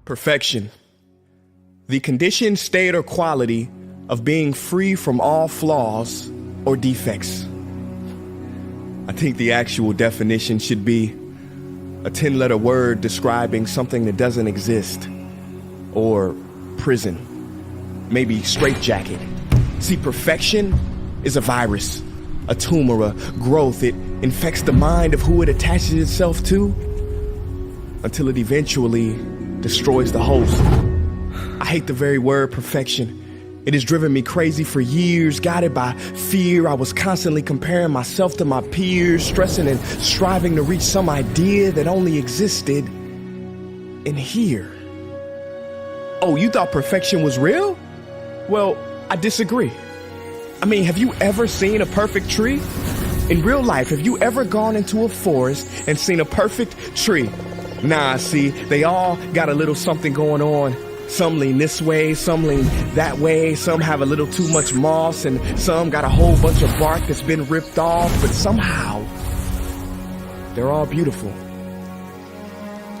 Perfection. The condition, state, or quality of being free from all flaws or defects. I think the actual definition should be a 10-letter word describing something that doesn't exist. Or prison. Maybe straitjacket. See, perfection is a virus, a tumor, a growth. It infects the mind of who it attaches itself to until it eventually destroys the host. I hate the very word perfection. It has driven me crazy for years, guided by fear. I was constantly comparing myself to my peers, stressing and striving to reach some idea that only existed in here. Oh, you thought perfection was real? Well, I disagree. I mean, have you ever seen a perfect tree? In real life, have you ever gone into a forest and seen a perfect tree? Nah, see, they all got a little something going on. Some lean this way, some lean that way, some have a little too much moss, and some got a whole bunch of bark that's been ripped off, but somehow, they're all beautiful.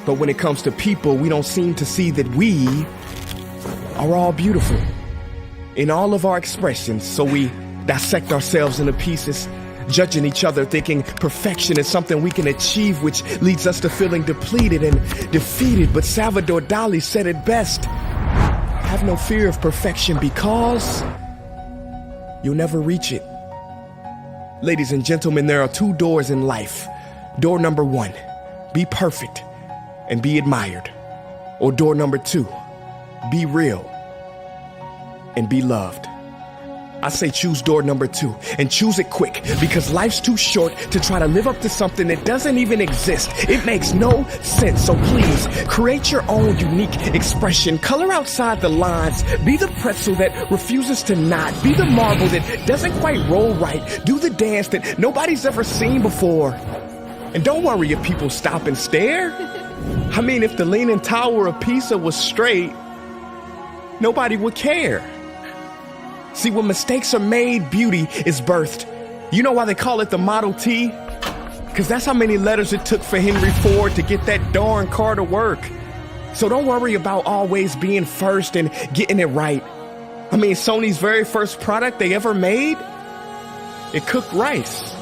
But when it comes to people, we don't seem to see that we are all beautiful in all of our expressions, so we dissect ourselves into pieces, judging each other, thinking perfection is something we can achieve, which leads us to feeling depleted and defeated. But Salvador Dali said it best: have no fear of perfection because you'll never reach it. Ladies and gentlemen, there are two doors in life. Door number one, be perfect and be admired. Or door number two, be real and be loved. I say choose door number two, and choose it quick, because life's too short to try to live up to something that doesn't even exist. It makes no sense. So please create your own unique expression. Color outside the lines. Be the pretzel that refuses to knot. Be the marble that doesn't quite roll right. Do the dance that nobody's ever seen before. And don't worry if people stop and stare. I mean, if the Leaning Tower of Pisa was straight, nobody would care. See, when mistakes are made, beauty is birthed. You know why they call it the Model T? Because that's how many letters it took for Henry Ford to get that darn car to work. So don't worry about always being first and getting it right. I mean, Sony's very first product they ever made, it cooked rice.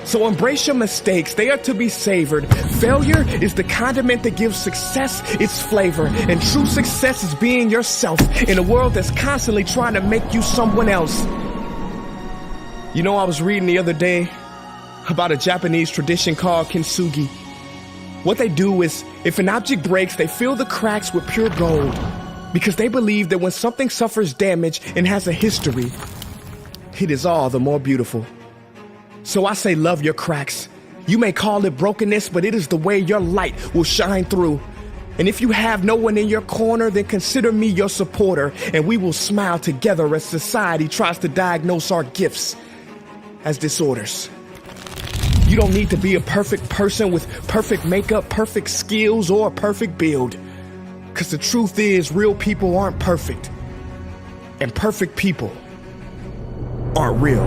So embrace your mistakes. They are to be savored. Failure is the condiment that gives success its flavor. And true success is being yourself in a world that's constantly trying to make you someone else. You know, I was reading the other day about a Japanese tradition called kintsugi. What they do is, if an object breaks, they fill the cracks with pure gold, because they believe that when something suffers damage and has a history, it is all the more beautiful. So I say love your cracks. You may call it brokenness, but it is the way your light will shine through. And if you have no one in your corner, then consider me your supporter, and we will smile together as society tries to diagnose our gifts as disorders. You don't need to be a perfect person with perfect makeup, perfect skills, or a perfect build. Because the truth is, real people aren't perfect. And perfect people aren't real.